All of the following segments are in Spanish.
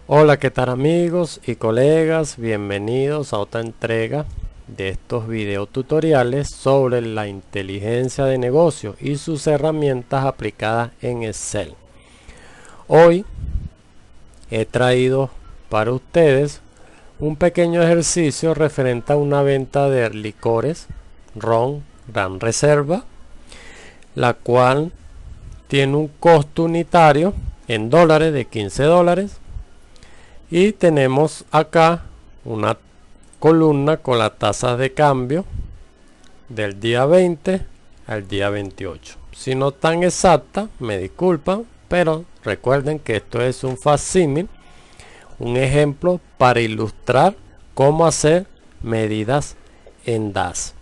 Hola, ¿qué tal amigos y colegas? Bienvenidos a otra entrega de estos video tutoriales sobre la inteligencia de negocio y sus herramientas aplicadas en Excel. Hoy he traído para ustedes un pequeño ejercicio referente a una venta de licores ron Gran Reserva, la cual tiene un costo unitario en dólares de $15. Y tenemos acá una columna con la tasa de cambio del día 20 al día 28. Si no tan exacta, me disculpan, pero recuerden que esto es un facsímil, un ejemplo para ilustrar cómo hacer medidas en DAS.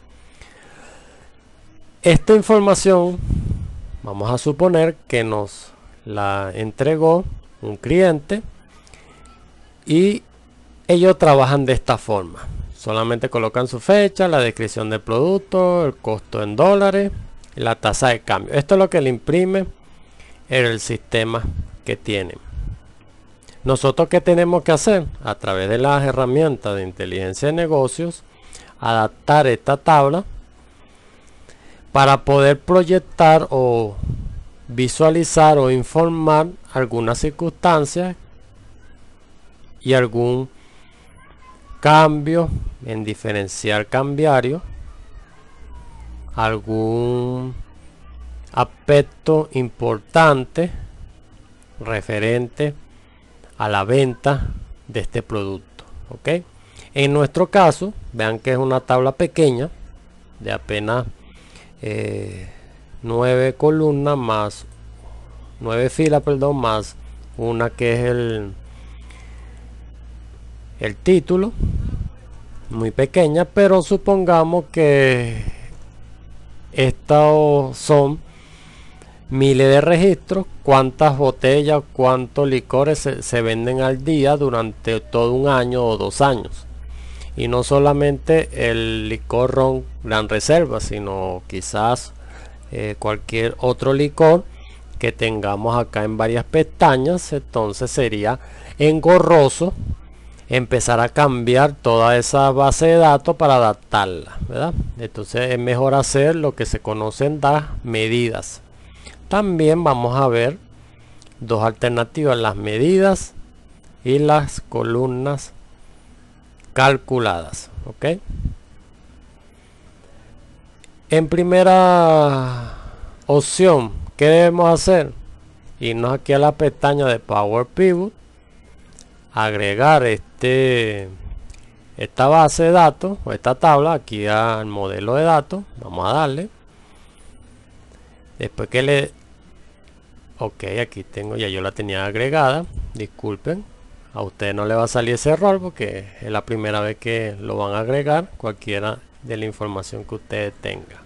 Esta información vamos a suponer que nos la entregó un cliente y ellos trabajan de esta forma. Solamente colocan su fecha, la descripción del producto, el costo en dólares y la tasa de cambio. Esto es lo que le imprime el sistema que tienen. Nosotros, ¿qué tenemos que hacer? A través de las herramientas de inteligencia de negocios, adaptar esta tabla para poder proyectar o visualizar o informar algunas circunstancias y algún cambio en diferencial cambiario, algún aspecto importante referente a la venta de este producto. ¿Ok? En nuestro caso, vean que es una tabla pequeña de apenas 9 columnas más 9 filas, perdón, más una que es el título, muy pequeña, pero supongamos que estos son miles de registros, cuántas botellas, cuántos licores se venden al día durante todo un año o 2 años. Y no solamente el licor ron Gran Reserva, sino quizás cualquier otro licor que tengamos acá en varias pestañas. Entonces sería engorroso empezar a cambiar toda esa base de datos para adaptarla, ¿verdad? Entonces es mejor hacer lo que se conocen las medidas. También vamos a ver dos alternativas: las medidas y las columnas calculadas. ¿Ok? En primera opción, ¿qué debemos hacer? Irnos aquí a la pestaña de Power Pivot, agregar esta base de datos o esta tabla aquí al modelo de datos. Vamos a darle, después que ok, aquí tengo, ya yo la tenía agregada, disculpen, a ustedes no le va a salir ese error porque es la primera vez que lo van a agregar, cualquiera de la información que ustedes tengan.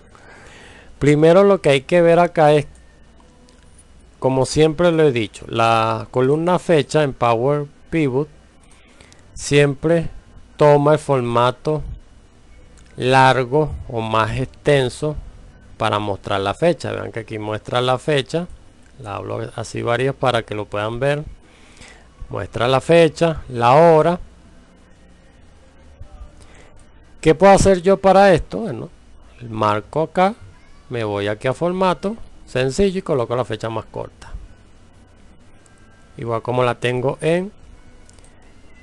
Primero lo que hay que ver acá es, como siempre lo he dicho, la columna fecha en Power Pivot siempre toma el formato largo o más extenso para mostrar la fecha. Vean que aquí muestra la fecha, la hablo así varias para que lo puedan ver. Muestra la fecha, la hora. ¿Qué puedo hacer yo para esto? Bueno, marco acá, me voy aquí a formato sencillo y coloco la fecha más corta, igual como la tengo en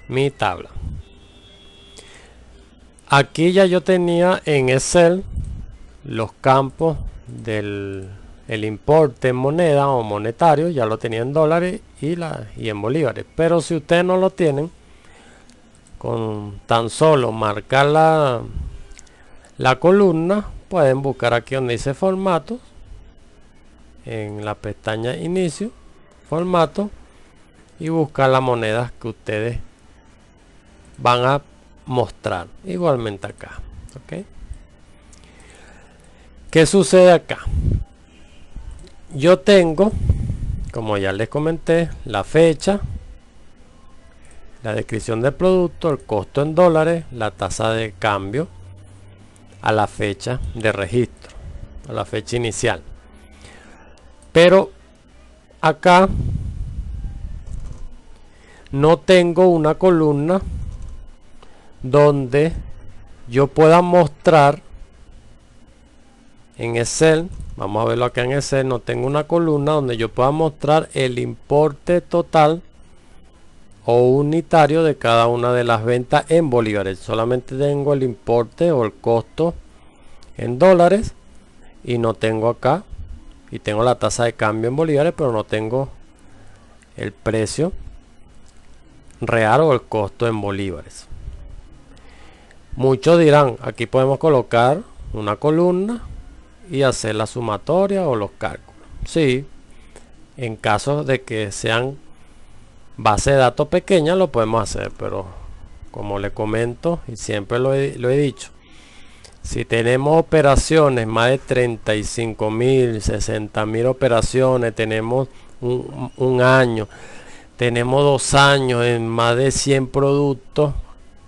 mi tabla. Aquí ya yo tenía en Excel los campos del importe en moneda o monetario, ya lo tenía en dólares y en bolívares. Pero si ustedes no lo tienen, con tan solo marcar la columna, pueden buscar aquí donde dice formato, en la pestaña inicio, formato, y buscar las monedas que ustedes van a mostrar igualmente acá. ¿Ok? ¿Qué sucede acá? Yo tengo, como ya les comenté, la fecha, la descripción del producto, el costo en dólares, la tasa de cambio a la fecha de registro, a la fecha inicial. Pero acá no tengo una columna donde yo pueda mostrar en Excel. Vamos a verlo acá en Excel. No tengo una columna donde yo pueda mostrar el importe total o unitario de cada una de las ventas en bolívares. Solamente tengo el importe o el costo en dólares y no tengo acá, y tengo la tasa de cambio en bolívares, pero no tengo el precio real o el costo en bolívares. Muchos dirán, aquí podemos colocar una columna y hacer la sumatoria o los cálculos. Sí, en caso de que sean base de datos pequeñas lo podemos hacer, pero como le comento y siempre lo he dicho, si tenemos operaciones más de 35.000, 60.000 operaciones, tenemos un año, tenemos 2 años en más de 100 productos,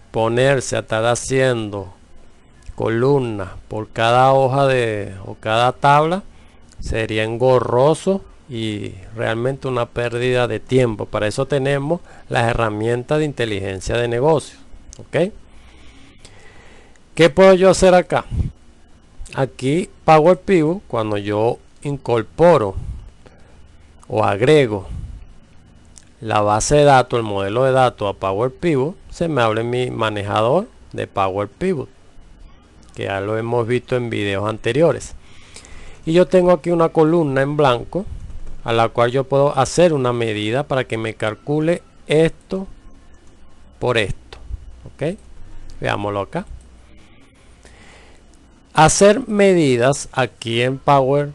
ponerse a estar haciendo columnas por cada hoja o cada tabla sería engorroso y realmente una pérdida de tiempo. Para eso tenemos las herramientas de inteligencia de negocios. ¿Ok? ¿Qué puedo yo hacer acá? Aquí Power Pivot, cuando yo incorporo o agrego la base de datos, el modelo de datos a Power Pivot, se me abre mi manejador de Power Pivot, que ya lo hemos visto en videos anteriores. Y yo tengo aquí una columna en blanco a la cual yo puedo hacer una medida para que me calcule esto por esto. ¿Ok? Veámoslo acá. Hacer medidas aquí en Power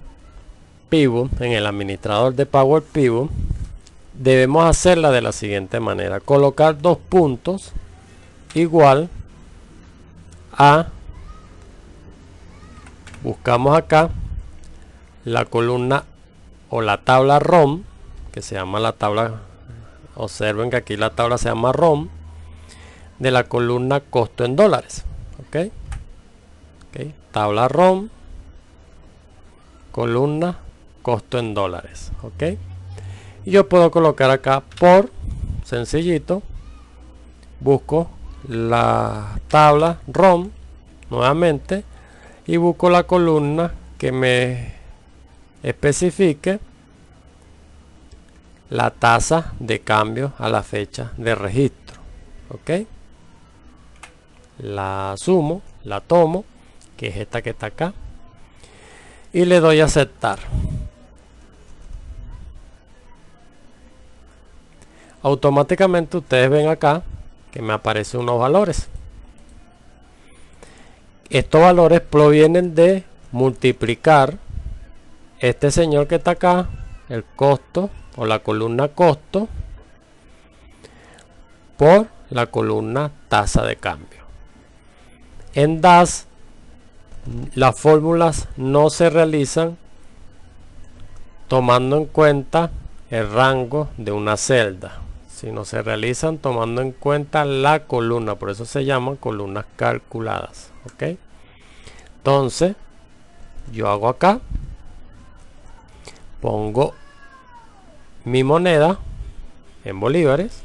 Pivot, en el administrador de Power Pivot, debemos hacerla de la siguiente manera: colocar 2 puntos igual a, buscamos acá la columna o la tabla ROM, que se llama la tabla, observen que aquí la tabla se llama ROM, de la columna costo en dólares. ¿Ok? Okay. Tabla ROM, columna costo en dólares. ¿Ok? Y yo puedo colocar acá por, sencillito, busco la tabla ROM nuevamente y busco la columna que me especifique la tasa de cambio a la fecha de registro. ¿Ok? La sumo, la tomo, que es esta que está acá, y le doy a aceptar. Automáticamente ustedes ven acá que me aparecen unos valores. Estos valores provienen de multiplicar este señor que está acá, el costo o la columna costo, por la columna tasa de cambio. En DAS las fórmulas no se realizan tomando en cuenta el rango de una celda, sino se realizan tomando en cuenta la columna. Por eso se llaman columnas calculadas. ¿Ok? Entonces yo hago acá, pongo mi moneda en bolívares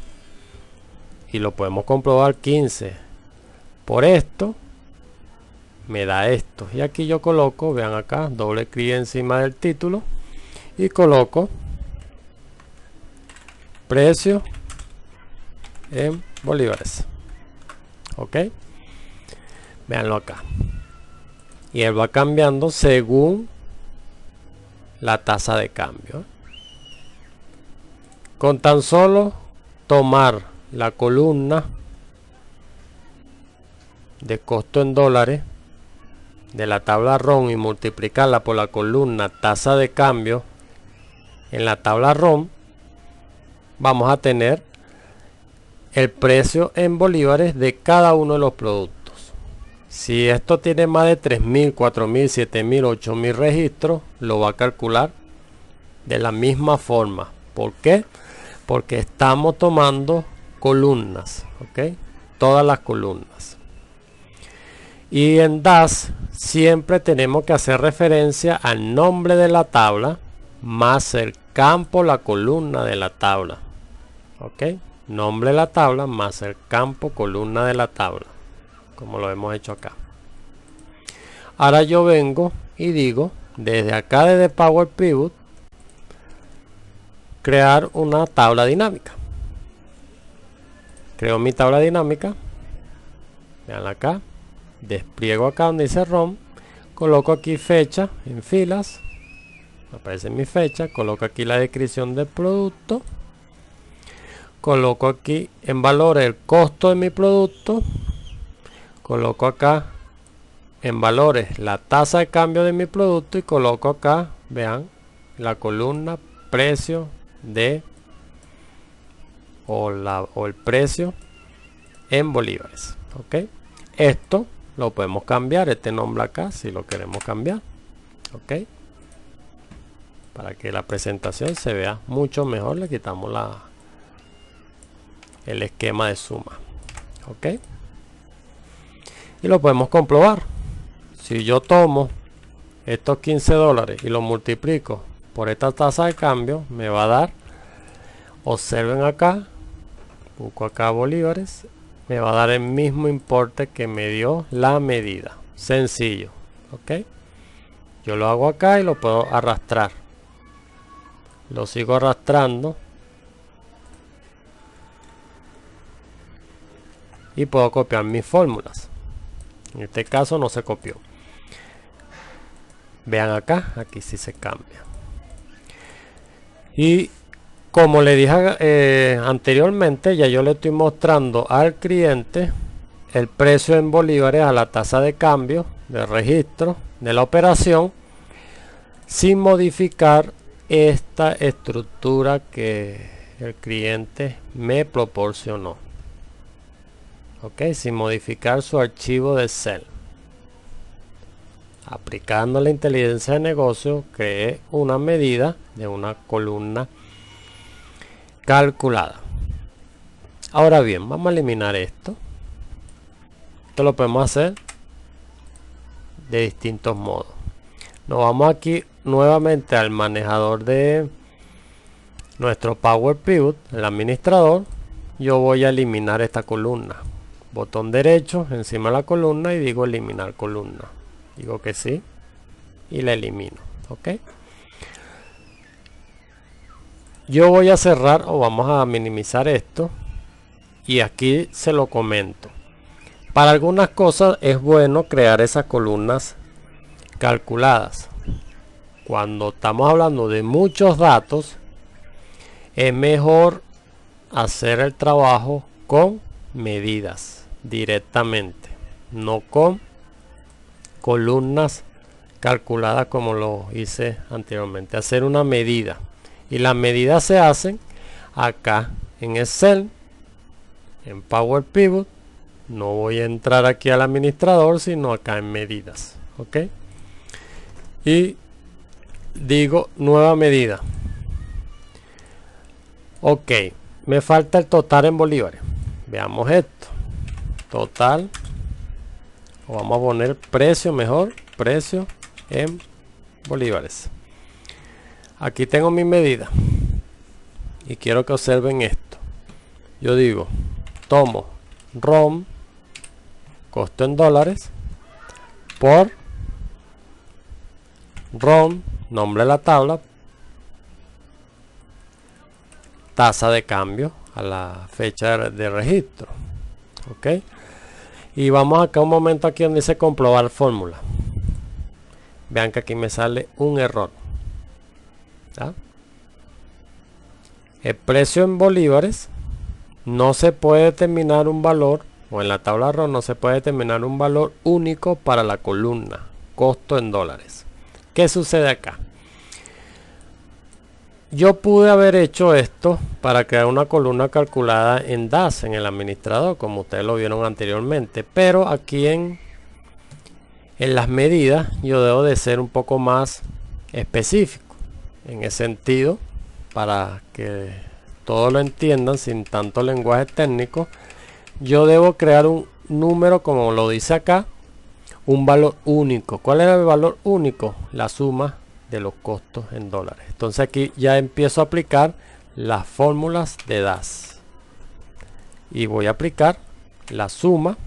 y lo podemos comprobar. 15 por esto me da esto, y aquí yo coloco, vean acá, doble clic encima del título y coloco precio en bolívares. Ok, veanlo acá, y él va cambiando según la tasa de cambio. Con tan solo tomar la columna de costo en dólares de la tabla ROM y multiplicarla por la columna tasa de cambio en la tabla ROM, vamos a tener el precio en bolívares de cada uno de los productos. Si esto tiene más de 3.000, 4.000, 7.000, 8.000 registros, lo va a calcular de la misma forma. ¿Por qué? Porque estamos tomando columnas, ¿ok? Todas las columnas. Y en DAS siempre tenemos que hacer referencia al nombre de la tabla más el campo, la columna de la tabla. ¿Ok? nombre de la tabla más el campo columna de la tabla, como lo hemos hecho acá. Ahora yo vengo y digo, desde acá, desde Power Pivot, crear una tabla dinámica. Creo mi tabla dinámica, vean acá, despliego acá donde dice ROM, coloco aquí fecha en filas, aparece mi fecha, coloco aquí la descripción del producto, coloco aquí en valores el costo de mi producto, coloco acá en valores la tasa de cambio de mi producto y coloco acá, vean, la columna precio de o el precio en bolívares. Ok, esto lo podemos cambiar, este nombre acá, si lo queremos cambiar. Ok, para que la presentación se vea mucho mejor, le quitamos el esquema de suma. Ok, y lo podemos comprobar. Si yo tomo estos $15 y lo multiplico por esta tasa de cambio, me va a dar, observen acá, busco acá bolívares, me va a dar el mismo importe que me dio la medida. Sencillo. Ok, yo lo hago acá y lo puedo arrastrar, lo sigo arrastrando y puedo copiar mis fórmulas. En este caso no se copió. Vean acá, aquí sí se cambia. Y como le dije anteriormente, ya yo le estoy mostrando al cliente el precio en bolívares a la tasa de cambio de registro de la operación, sin modificar esta estructura que el cliente me proporcionó. Ok, sin modificar su archivo de Excel. Aplicando la inteligencia de negocio, creé una medida de una columna calculada. Ahora bien, vamos a eliminar esto. Esto lo podemos hacer de distintos modos. Nos vamos aquí nuevamente al manejador de nuestro Power Pivot, el administrador. Yo voy a eliminar esta columna. Botón derecho encima de la columna y digo eliminar columna. Digo que sí y la elimino. Ok, yo voy a cerrar o vamos a minimizar esto y aquí se lo comento. Para algunas cosas es bueno crear esas columnas calculadas. Cuando estamos hablando de muchos datos, es mejor hacer el trabajo con medidas directamente, no con columnas calculadas como lo hice anteriormente. Hacer una medida, y las medidas se hacen acá en Excel, en Power Pivot. No voy a entrar aquí al administrador, sino acá en medidas. Ok, y digo nueva medida. Ok, me falta el total en bolívares. Veamos esto, total, o vamos a poner precio, mejor, precio en bolívares. Aquí tengo mi medida y quiero que observen esto. Yo digo, tomo ROM, costo en dólares, por ROM, nombre de la tabla, tasa de cambio a la fecha de registro. Ok, y vamos acá un momento, aquí donde dice comprobar fórmula. Vean que aquí me sale un error. ¿Ya? El precio en bolívares no se puede determinar un valor, o en la tabla ROM no se puede determinar un valor único para la columna costo en dólares. ¿Qué sucede acá? Yo pude haber hecho esto para crear una columna calculada en DAS, en el administrador, como ustedes lo vieron anteriormente, pero aquí en las medidas yo debo de ser un poco más específico en ese sentido, para que todos lo entiendan sin tanto lenguaje técnico. Yo debo crear un número, como lo dice acá, un valor único. ¿Cuál era el valor único? La suma de los costos en dólares. Entonces aquí ya empiezo a aplicar las fórmulas de DAS. y voy a aplicar la suma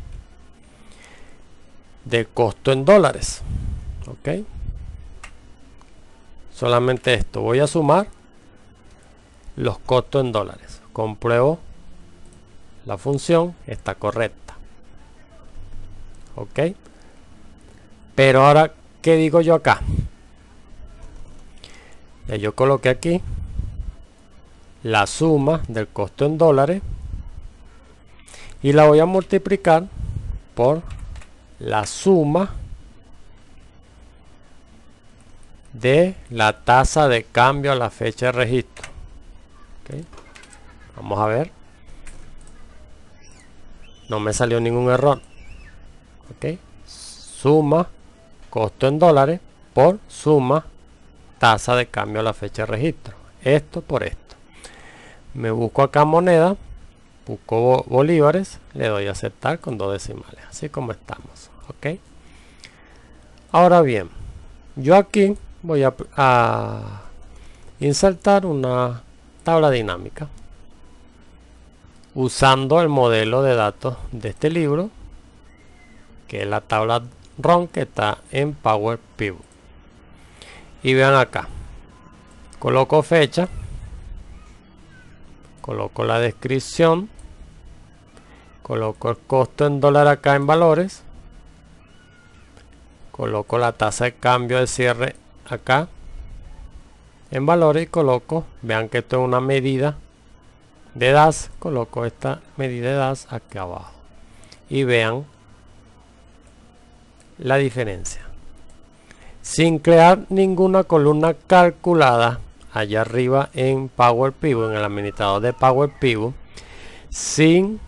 del costo en dólares. Ok, solamente esto, voy a sumar los costos en dólares. Compruebo la función está correcta. Ok, pero ahora, ¿qué digo yo acá? Ya yo coloqué aquí la suma del costo en dólares y la voy a multiplicar por la suma de la tasa de cambio a la fecha de registro. Okay. Vamos a ver. No me salió ningún error. Okay. Suma costo en dólares por suma tasa de cambio a la fecha de registro. Esto por esto. Me busco acá moneda, busco bolívares, le doy a aceptar con 2 decimales, así como estamos. Ok. Ahora bien, yo aquí voy a insertar una tabla dinámica usando el modelo de datos de este libro, que es la tabla RON que está en Power Pivot. Y vean acá, coloco fecha, coloco la descripción, coloco el costo en dólar acá en valores, coloco la tasa de cambio de cierre acá en valores y coloco, vean que esto es una medida de DAS, coloco esta medida de DAS aquí abajo y vean la diferencia sin crear ninguna columna calculada allá arriba en Power Pivot, en el administrador de Power Pivot, sin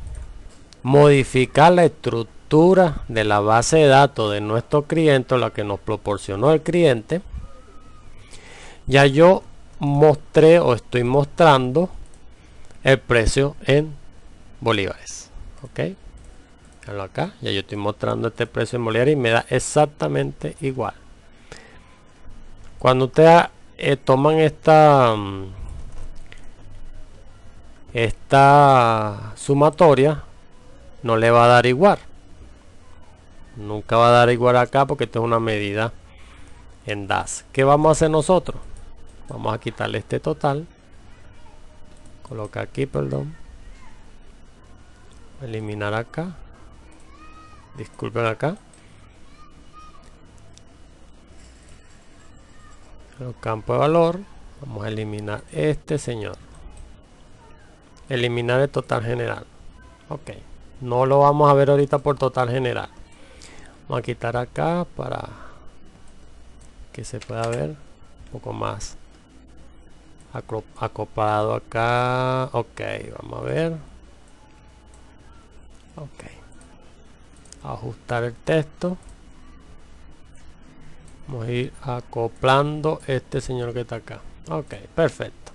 modificar la estructura de la base de datos de nuestro cliente, la que nos proporcionó el cliente. Ya yo mostré o estoy mostrando el precio en bolívares. Ok, veanlo acá, ya yo estoy mostrando este precio en bolívares y me da exactamente igual. Cuando ustedes toman esta sumatoria, no le va a dar igual, nunca va a dar igual acá, porque esto es una medida en DAS. ¿Qué vamos a hacer nosotros? Vamos a quitarle este total, coloca aquí, perdón, eliminar acá, disculpen acá, los campos de valor, vamos a eliminar este señor, eliminar el total general. Ok, no lo vamos a ver ahorita por total general, vamos a quitar acá para que se pueda ver un poco más acoplado acá. Ok, vamos a ver. Ok, ajustar el texto, vamos a ir acoplando este señor que está acá. Ok, perfecto,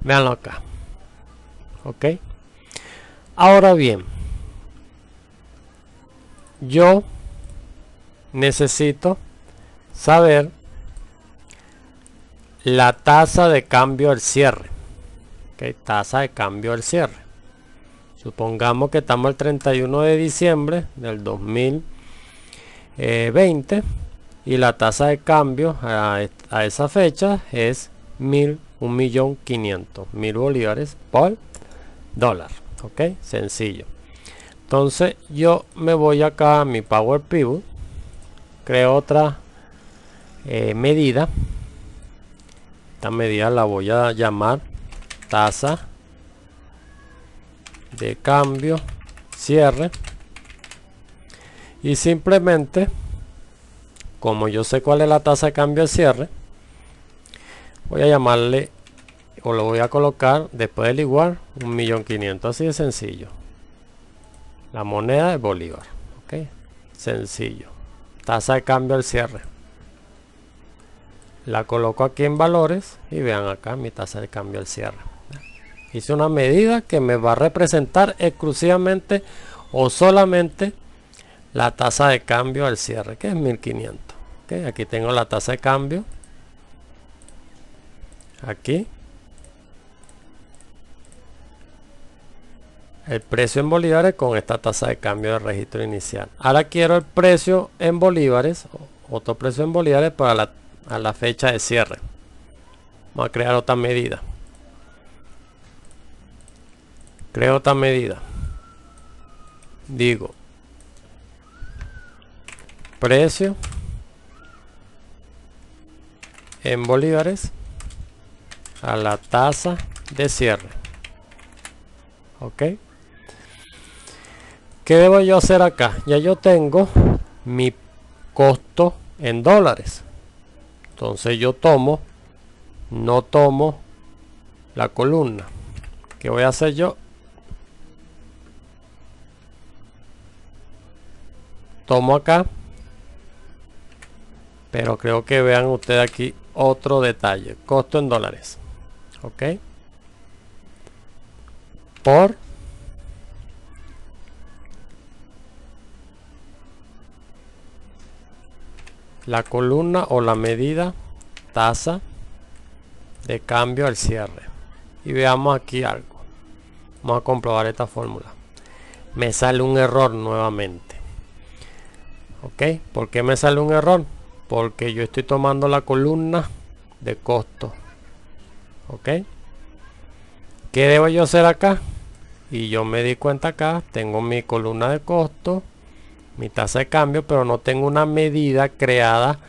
veanlo acá. Ok, ahora bien, yo necesito saber la tasa de cambio al cierre. Okay, tasa de cambio al cierre. Supongamos que estamos el 31 de diciembre del 2020 y la tasa de cambio a esa fecha es 1.500.000 bolívares por dólar. Ok, sencillo. Entonces yo me voy acá a mi Power Pivot, creo otra medida. Esta medida la voy a llamar tasa de cambio cierre, y simplemente, como yo sé cuál es la tasa de cambio de cierre, voy a llamarle, o lo voy a colocar después del igual, 1.500.000, así de sencillo. La moneda es bolívar. Ok, sencillo. Tasa de cambio al cierre, la coloco aquí en valores y vean acá mi tasa de cambio al cierre. Hice una medida que me va a representar exclusivamente o solamente la tasa de cambio al cierre, que es 1.500. Okay, aquí tengo la tasa de cambio, aquí, el precio en bolívares con esta tasa de cambio de registro inicial. Ahora quiero el precio en bolívares, otro precio en bolívares para la fecha de cierre. Vamos a crear otra medida. Creo otra medida. Digo, precio en bolívares a la tasa de cierre. Ok. ¿Qué debo yo hacer acá? Ya yo tengo mi costo en dólares. Entonces yo no tomo la columna. ¿Qué voy a hacer yo? Tomo acá. Pero creo que vean ustedes aquí otro detalle. Costo en dólares. Ok. Por la columna o la medida tasa de cambio al cierre. Y veamos aquí algo. Vamos a comprobar esta fórmula. Me sale un error nuevamente. Ok. ¿Por qué me sale un error? Porque yo estoy tomando la columna de costo. Ok. ¿Qué debo yo hacer acá? Y yo me di cuenta acá. Tengo mi columna de costo, mi tasa de cambio, pero no tengo una medida creada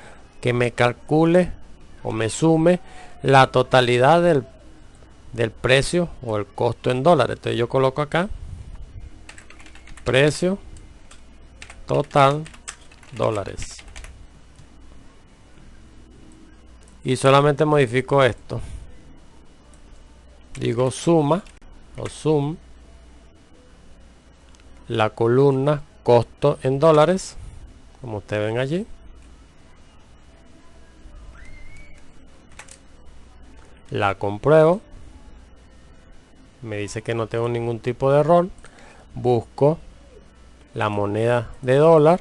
que me calcule o me sume la totalidad del precio o el costo en dólares. Entonces yo coloco acá precio total dólares y solamente modifico esto. Digo suma o sum la columna costo en dólares, como ustedes ven allí. La compruebo. Me dice que no tengo ningún tipo de error. Busco la moneda de dólar.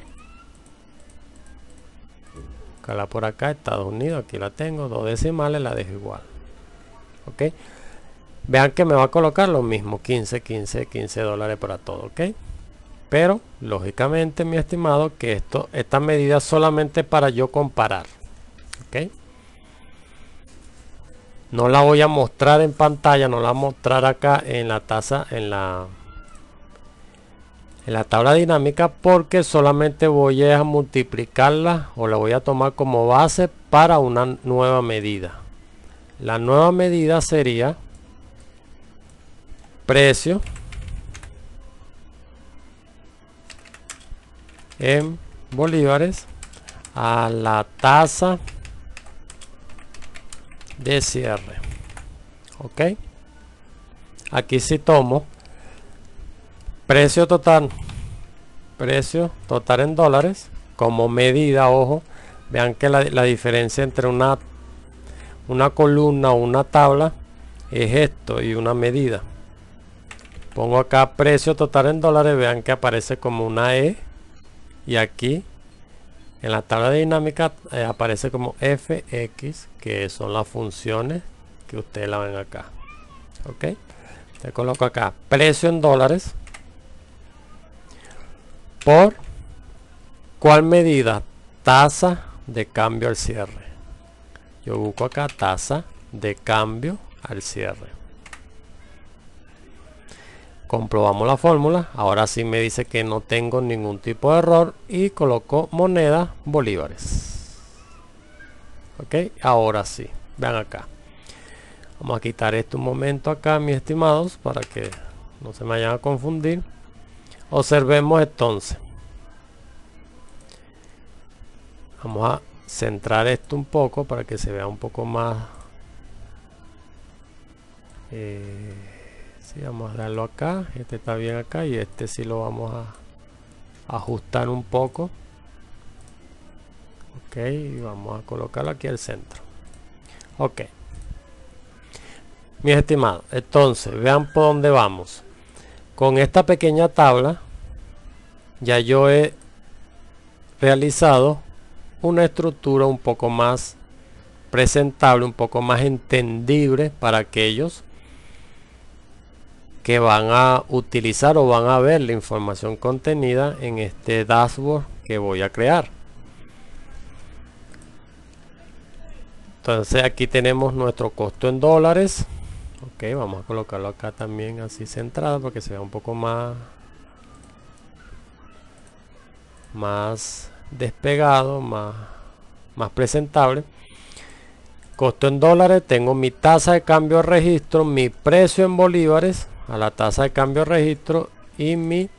Buscarla por acá, Estados Unidos. Aquí la tengo, 2 decimales, la dejo igual. Ok. Vean que me va a colocar lo mismo, 15 dólares para todo. Ok. Pero lógicamente, mi estimado, que esta medida solamente para yo comparar. Ok. No la voy a mostrar en pantalla, no la voy a mostrar acá en la tasa, en la tabla dinámica, porque solamente voy a multiplicarla o la voy a tomar como base para una nueva medida. La nueva medida sería precio en bolívares a la tasa de cierre. Ok. Aquí sí tomo precio total en dólares como medida. Ojo, vean que la diferencia entre una columna o una tabla es esto y una medida. Pongo acá precio total en dólares, vean que aparece como una E, y aquí en la tabla dinámica aparece como fx, que son las funciones que ustedes la ven acá. Ok. Te coloco acá precio en dólares por ¿cuál medida? Tasa de cambio al cierre. Yo busco acá tasa de cambio al cierre. Comprobamos la fórmula. Ahora sí me dice que no tengo ningún tipo de error y coloco moneda bolívares. Ok, ahora sí, vean acá. Vamos a quitar esto un momento acá, mis estimados, para que no se me vayan a confundir. Observemos entonces. Vamos a centrar esto un poco para que se vea un poco más. Sí, vamos a darlo acá. Este está bien acá y este sí lo vamos a ajustar un poco. Ok, y vamos a colocarlo aquí al centro. Ok. Mis estimados, entonces vean por dónde vamos. Con esta pequeña tabla ya yo he realizado una estructura un poco más presentable, un poco más entendible para aquellos que van a utilizar o van a ver la información contenida en este dashboard que voy a crear. Entonces aquí tenemos nuestro costo en dólares. Ok, vamos a colocarlo acá también así centrado para que se vea un poco más despegado, más presentable. Costo en dólares, tengo mi tasa de cambio de registro, mi precio en bolívares a la tasa de cambio de registro y mi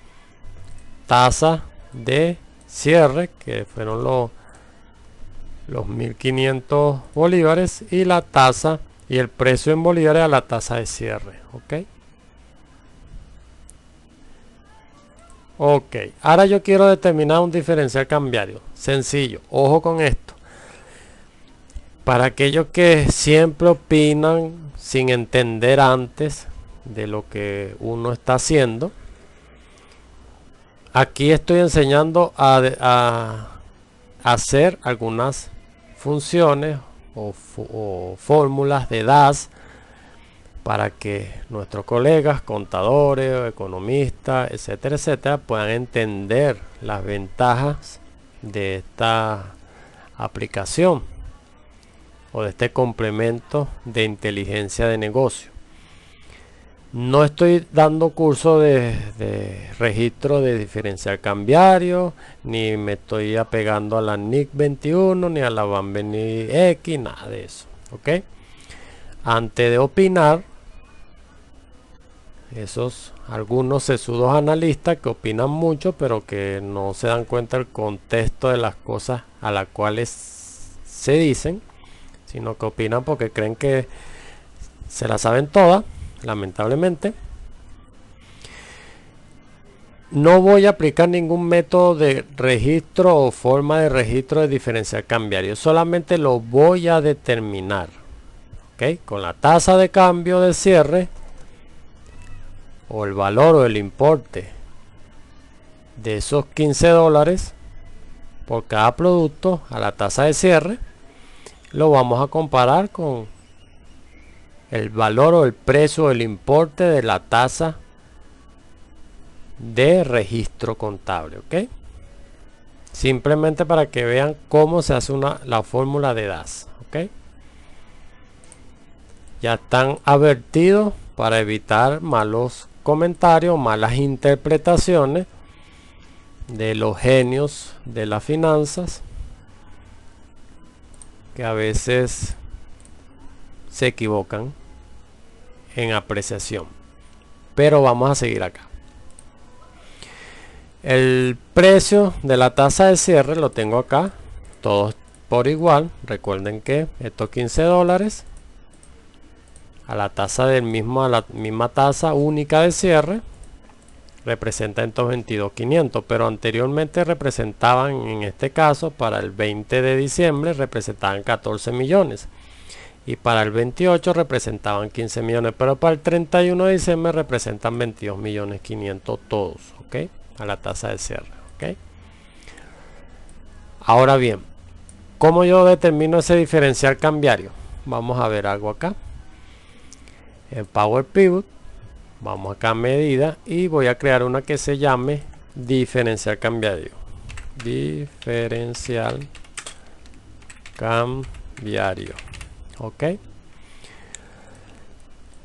tasa de cierre, que fueron los 1500 bolívares, y la tasa y el precio en bolívares a la tasa de cierre. Ok, ahora yo quiero determinar un diferencial cambiario sencillo. Ojo con esto, para aquellos que siempre opinan sin entender antes de lo que uno está haciendo. Aquí estoy enseñando a hacer algunas funciones o fórmulas de DAS para que nuestros colegas, contadores, economistas, etcétera, etcétera, puedan entender las ventajas de esta aplicación o de este complemento de inteligencia de negocio. No estoy dando curso de registro de diferencial cambiario, ni me estoy apegando a la NIC 21, ni a la Banbeni X, nada de eso. Ok, antes de opinar, esos algunos sesudos analistas que opinan mucho, pero que no se dan cuenta del contexto de las cosas a las cuales se dicen, sino que opinan porque creen que se las saben todas. Lamentablemente no voy a aplicar ningún método de registro o forma de registro de diferencial cambiario, solamente lo voy a determinar. ¿Ok? Con la tasa de cambio de cierre o el valor o el importe de esos 15 dólares por cada producto a la tasa de cierre, lo vamos a comparar con el valor o el precio o el importe de la tasa de registro contable. ¿Ok? Simplemente para que vean cómo se hace la fórmula de DAS. ¿Ok? Ya están advertidos para evitar malos comentarios, malas interpretaciones de los genios de las finanzas, que a veces se equivocan en apreciación. Pero vamos a seguir acá. El precio de la tasa de cierre lo tengo acá, todos por igual. Recuerden que estos 15 dólares a la tasa a la misma tasa única de cierre representa estos 22.500, pero anteriormente representaban, en este caso para el 20 de diciembre representaban 14 millones y para el 28 representaban 15 millones, pero para el 31 de diciembre representan 22.500.000 todos. ¿Ok? A la tasa de cierre. ¿Ok? Ahora bien, ¿cómo yo determino ese diferencial cambiario? Vamos a ver algo acá en Power Pivot. Vamos acá a medida y voy a crear una que se llame diferencial cambiario. Diferencial cambiario. Ok.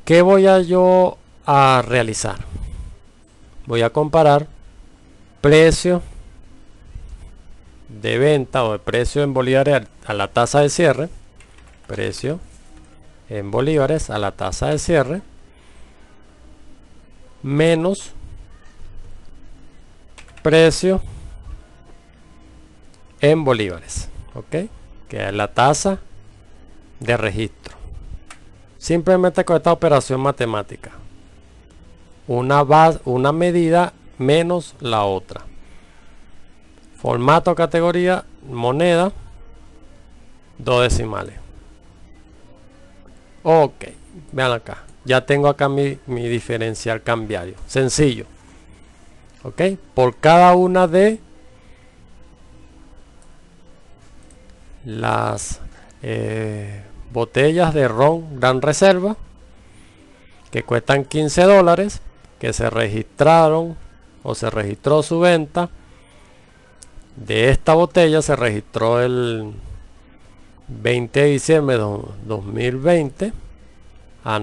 ¿Qué voy yo a realizar? Voy a comparar precio de venta o el precio en bolívares a la tasa de cierre. Precio en bolívares a la tasa de cierre menos precio en bolívares. Ok, que es la tasa de registro. Simplemente con esta operación matemática, una medida menos la otra. Formato, categoría, moneda, 2 decimales. Ok, vean acá, ya tengo acá mi diferencial cambiario, sencillo. Ok, por cada una de las botellas de ron Gran Reserva que cuestan 15 dólares, que se registraron o se registró su venta de esta botella, se registró el 20 de diciembre de 2020 a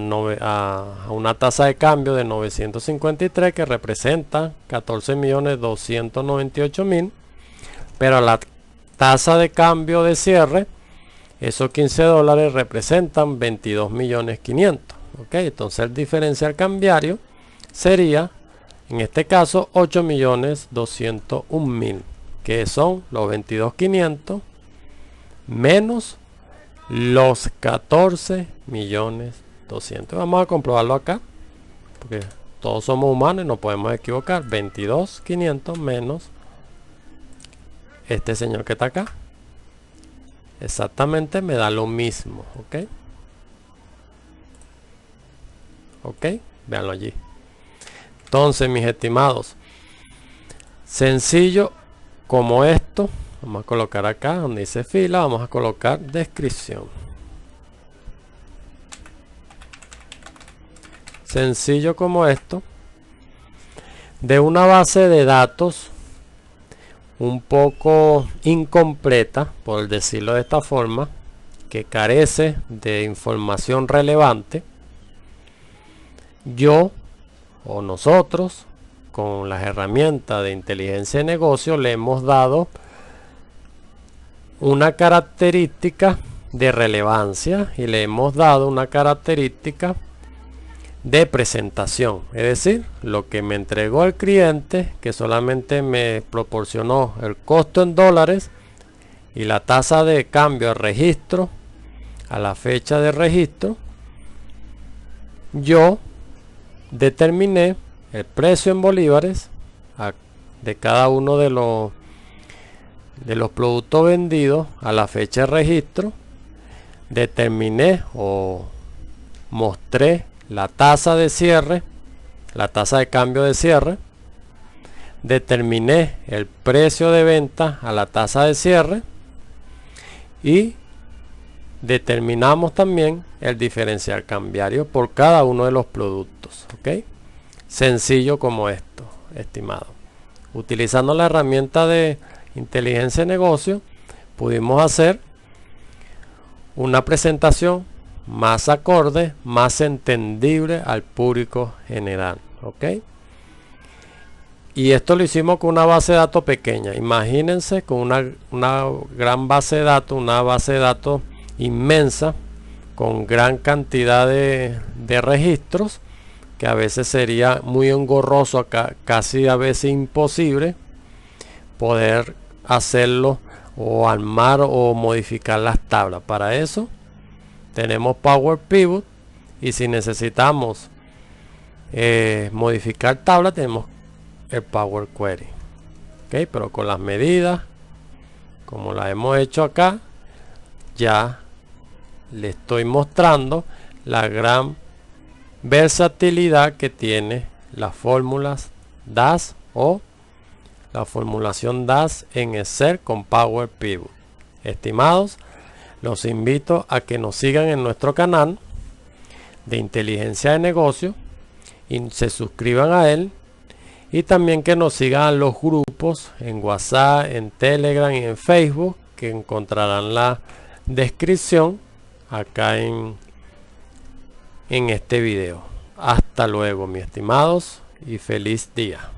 una tasa de cambio de 953, que representa 14.298.000, pero a la tasa de cambio de cierre, esos 15 dólares representan 22.500.000. ¿Ok? Entonces el diferencial cambiario sería, en este caso, 8.201.000, que son los 22.500 menos los 14.200.000. Vamos a comprobarlo acá, porque todos somos humanos y no podemos equivocar. 22.500 menos este señor que está acá, exactamente me da lo mismo. Ok, ok, véanlo allí. Entonces, mis estimados, sencillo como esto, vamos a colocar acá donde dice fila, vamos a colocar descripción. Sencillo como esto, de una base de datos un poco incompleta, por decirlo de esta forma, que carece de información relevante, yo o nosotros, con las herramientas de inteligencia de negocio, le hemos dado una característica de relevancia y le hemos dado una característica de presentación, es decir, lo que me entregó el cliente, que solamente me proporcionó el costo en dólares y la tasa de cambio de registro a la fecha de registro. Yo determiné el precio en bolívares de cada uno de los productos vendidos a la fecha de registro. Determiné o mostré la tasa de cierre, la tasa de cambio de cierre. Determiné el precio de venta a la tasa de cierre y determinamos también el diferencial cambiario por cada uno de los productos. ¿Ok? Sencillo como esto, estimado. Utilizando la herramienta de inteligencia de negocio, pudimos hacer una presentación más acorde, más entendible al público general. ¿Ok? Y esto lo hicimos con una base de datos pequeña. Imagínense con una gran base de datos, una base de datos inmensa, con gran cantidad de registros, que a veces sería muy engorroso, acá casi a veces imposible poder hacerlo o armar o modificar las tablas. Para eso tenemos Power Pivot, y si necesitamos modificar tablas, tenemos el Power Query. ¿Ok? Pero con las medidas como las hemos hecho acá, ya le estoy mostrando la gran versatilidad que tiene las fórmulas DAX o la formulación DAX en Excel con Power Pivot. Estimados, los invito a que nos sigan en nuestro canal de inteligencia de negocio y se suscriban a él, y también que nos sigan en los grupos en WhatsApp, en Telegram y en Facebook, que encontrarán la descripción acá en este video. Hasta luego, mis estimados, y feliz día.